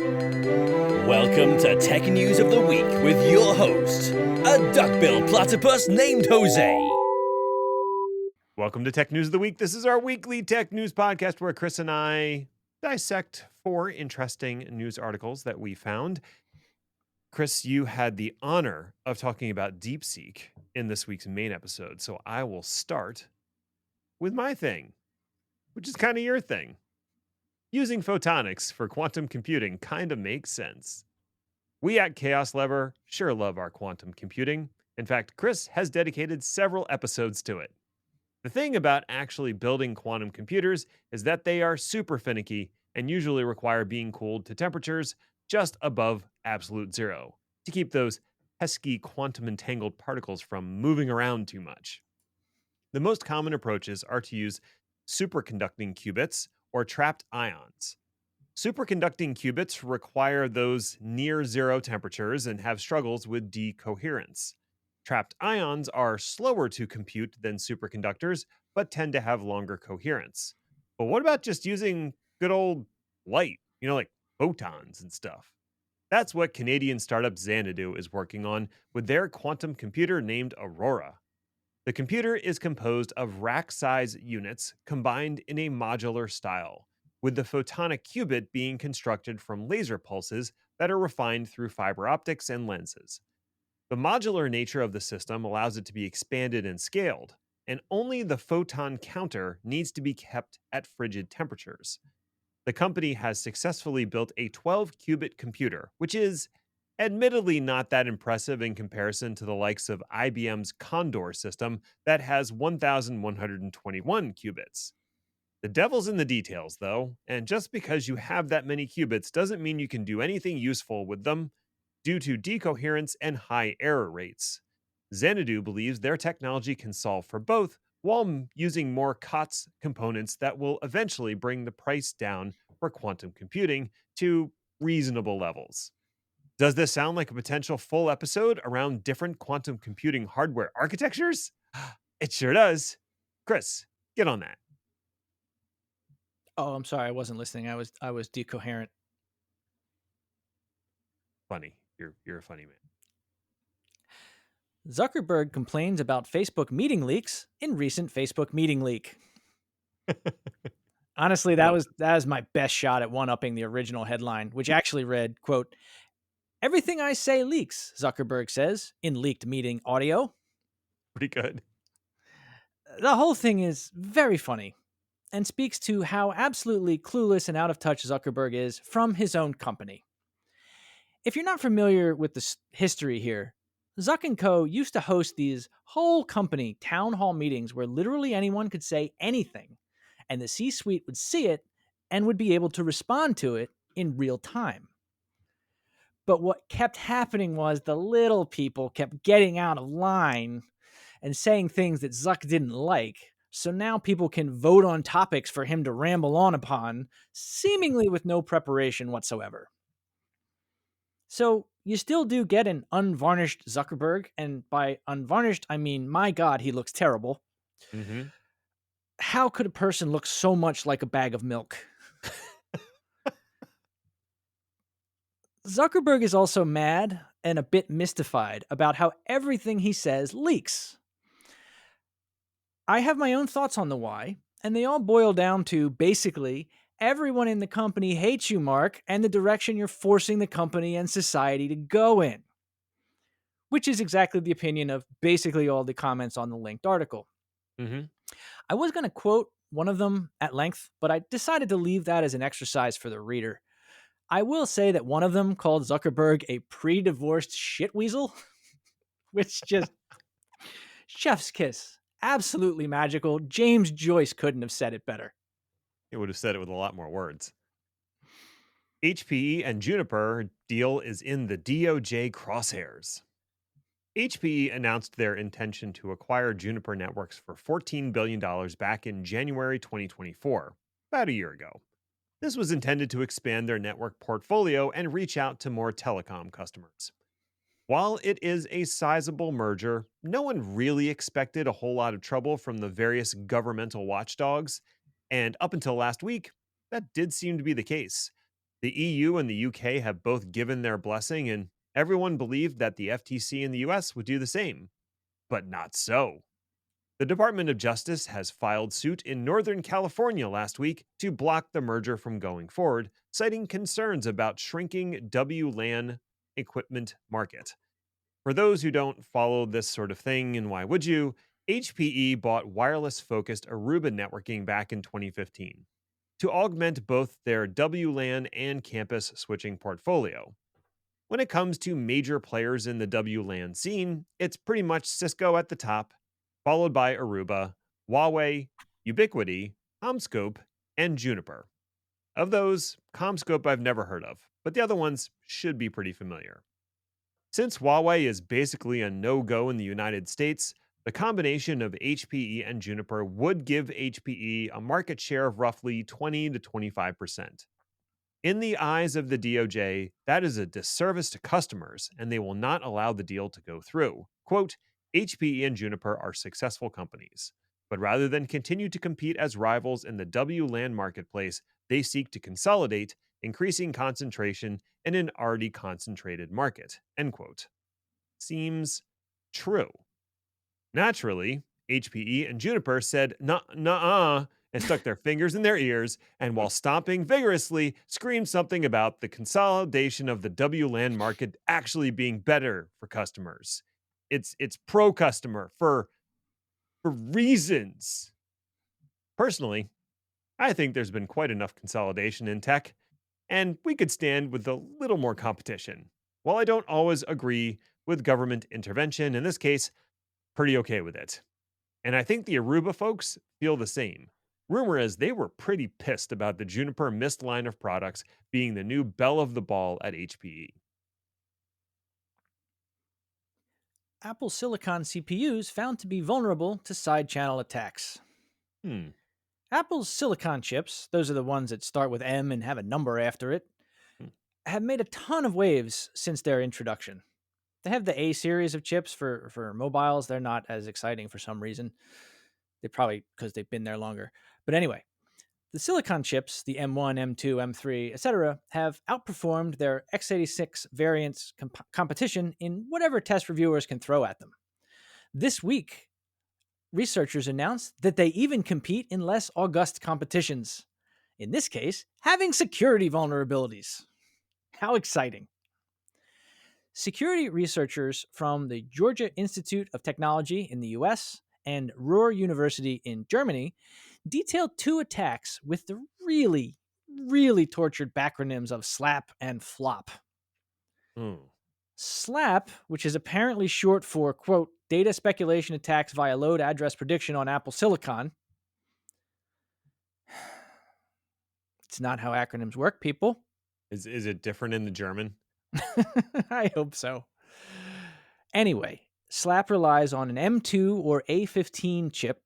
Welcome to Tech News of the Week with your host, a duck-billed platypus named Jose. Welcome to Tech News of the Week. This is our weekly tech news podcast where Chris and I dissect 4 interesting news articles that we found. Chris, you had the honor of talking about DeepSeek in this week's main episode, so I will start with my thing, which is kind of your thing. Using photonics for quantum computing kind of makes sense. We at Chaos Lever sure love our quantum computing. In fact, Chris has dedicated several episodes to it. The thing about actually building quantum computers is that they are super finicky and usually require being cooled to temperatures just above absolute zero to keep those pesky quantum entangled particles from moving around too much. The most common approaches are to use superconducting qubits or trapped ions. Superconducting qubits require those near zero temperatures and have struggles with decoherence. Trapped ions are slower to compute than superconductors, but tend to have longer coherence. But what about just using good old light, like photons and stuff? That's what Canadian startup Xanadu is working on with their quantum computer named Aurora. The computer is composed of rack-size units combined in a modular style, with the photonic qubit being constructed from laser pulses that are refined through fiber optics and lenses. The modular nature of the system allows it to be expanded and scaled, and only the photon counter needs to be kept at frigid temperatures. The company has successfully built a 12-qubit computer, which is admittedly not that impressive in comparison to the likes of IBM's Condor system that has 1,121 qubits. The devil's in the details, though, and just because you have that many qubits doesn't mean you can do anything useful with them due to decoherence and high error rates. Xanadu believes their technology can solve for both while using more COTS components that will eventually bring the price down for quantum computing to reasonable levels. Does this sound like a potential full episode around different quantum computing hardware architectures? It sure does. Chris, get on that. Oh, I'm sorry, I wasn't listening. I was decoherent. Funny. You're a funny man. Zuckerberg complains about Facebook meeting leaks in recent Facebook meeting leak. Honestly, that was my best shot at one-upping the original headline, which actually read, quote, "Everything I say leaks," Zuckerberg says in leaked meeting audio. Pretty good. The whole thing is very funny and speaks to how absolutely clueless and out of touch Zuckerberg is from his own company. If you're not familiar with the history here, Zuck & Co. used to host these whole company town hall meetings where literally anyone could say anything, and the C-suite would see it and would be able to respond to it in real time. But what kept happening was the little people kept getting out of line and saying things that Zuck didn't like, so now people can vote on topics for him to ramble on upon, seemingly with no preparation whatsoever. So you still do get an unvarnished Zuckerberg, and by unvarnished, I mean, my God, he looks terrible. Mm-hmm. How could a person look so much like a bag of milk? Zuckerberg is also mad and a bit mystified about how everything he says leaks. I have my own thoughts on the why, and they all boil down to basically everyone in the company hates you, Mark, and the direction you're forcing the company and society to go in. Which is exactly the opinion of basically all the comments on the linked article. Mm-hmm. I was going to quote one of them at length, but I decided to leave that as an exercise for the reader. I will say that one of them called Zuckerberg a pre-divorced shitweasel, which just chef's kiss. Absolutely magical. James Joyce couldn't have said it better. It would have said it with a lot more words. HPE and Juniper deal is in the DOJ crosshairs. HPE announced their intention to acquire Juniper Networks for $14 billion back in January 2024, about a year ago. This was intended to expand their network portfolio and reach out to more telecom customers. While it is a sizable merger, no one really expected a whole lot of trouble from the various governmental watchdogs, and up until last week, that did seem to be the case. The EU and the UK have both given their blessing, and everyone believed that the FTC in the US would do the same. But not so. The Department of Justice has filed suit in Northern California last week to block the merger from going forward, citing concerns about shrinking WLAN equipment market. For those who don't follow this sort of thing, and why would you, HPE bought wireless focused Aruba networking back in 2015 to augment both their WLAN and campus switching portfolio. When it comes to major players in the WLAN scene, it's pretty much Cisco at the top, followed by Aruba, Huawei, Ubiquiti, CommScope, and Juniper. Of those, CommScope I've never heard of, but the other ones should be pretty familiar. Since Huawei is basically a no-go in the United States, the combination of HPE and Juniper would give HPE a market share of roughly 20 to 25%. In the eyes of the DOJ, that is a disservice to customers, and they will not allow the deal to go through. Quote, HPE and Juniper are successful companies, but rather than continue to compete as rivals in the WLAN marketplace, they seek to consolidate, increasing concentration in an already concentrated market. End quote. Seems true. Naturally, HPE and Juniper said, nuh-uh, and stuck their fingers in their ears, and while stomping vigorously, screamed something about the consolidation of the WLAN market actually being better for customers. It's pro-customer for reasons. Personally, I think there's been quite enough consolidation in tech, and we could stand with a little more competition. While I don't always agree with government intervention, in this case, pretty okay with it. And I think the Aruba folks feel the same. Rumor is they were pretty pissed about the Juniper Mist line of products being the new belle of the ball at HPE. Apple Silicon CPUs found to be vulnerable to side channel attacks. Apple's Silicon chips, those are the ones that start with M and have a number after it, have made a ton of waves since their introduction. They have the A series of chips for mobiles. They're not as exciting for some reason. They're probably because they've been there longer. But anyway, the Silicon chips, the M1, M2, M3, etc., have outperformed their x86 variants competition in whatever test reviewers can throw at them. This week, researchers announced that they even compete in less august competitions. In this case, having security vulnerabilities. How exciting. Security researchers from the Georgia Institute of Technology in the US and Ruhr University in Germany detailed two attacks with the really, really tortured backronyms of SLAP and FLOP. SLAP, which is apparently short for, quote, data speculation attacks via load address prediction on Apple Silicon. It's not how acronyms work, people. Is it different in the German? I hope so. Anyway, SLAP relies on an M2 or A15 chip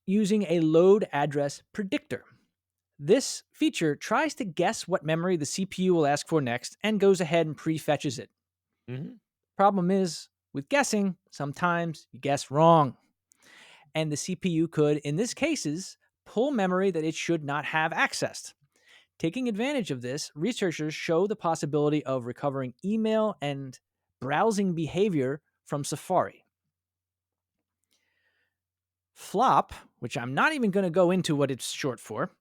using a load address predictor. This feature tries to guess what memory the CPU will ask for next and goes ahead and prefetches it. Problem is, with guessing, sometimes you guess wrong. And the CPU could, in this cases, pull memory that it should not have accessed. Taking advantage of this, researchers show the possibility of recovering email and browsing behavior from Safari. FLOP, which I'm not even going to go into what it's short for,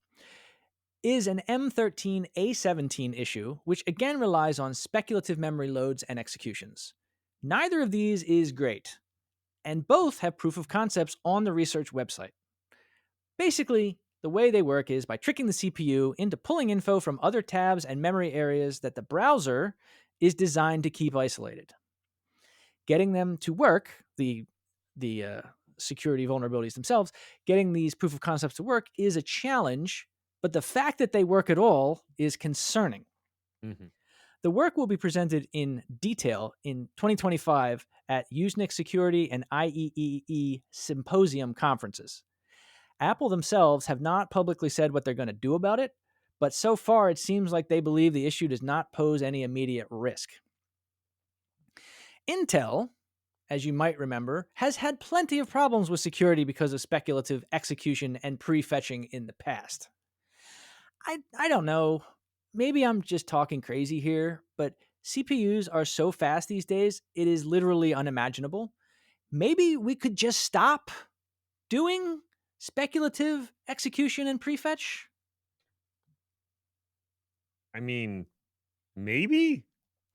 is an M13A17 issue, which again relies on speculative memory loads and executions. Neither of these is great, and both have proof of concepts on the research website. Basically, the way they work is by tricking the CPU into pulling info from other tabs and memory areas that the browser is designed to keep isolated. Getting them to work, the security vulnerabilities themselves, getting these proof of concepts to work is a challenge, but the fact that they work at all is concerning. The work will be presented in detail in 2025 at Usenix Security and IEEE Symposium conferences. Apple themselves have not publicly said what they're going to do about it, but so far it seems like they believe the issue does not pose any immediate risk. Intel, as you might remember, has had plenty of problems with security because of speculative execution and prefetching in the past. I don't know. Maybe I'm just talking crazy here, but CPUs are so fast these days, it is literally unimaginable. Maybe we could just stop doing speculative execution and prefetch? I mean, maybe.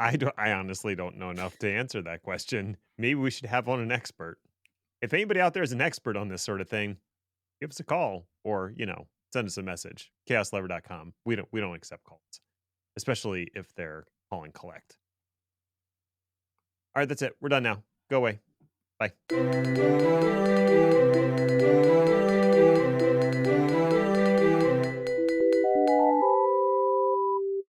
I honestly don't know enough to answer that question. Maybe we should have on an expert. If anybody out there is an expert on this sort of thing, give us a call or, send us a message. chaoslever.com. We don't accept calls, especially if they're calling collect. All right, that's it. We're done now. Go away. Bye.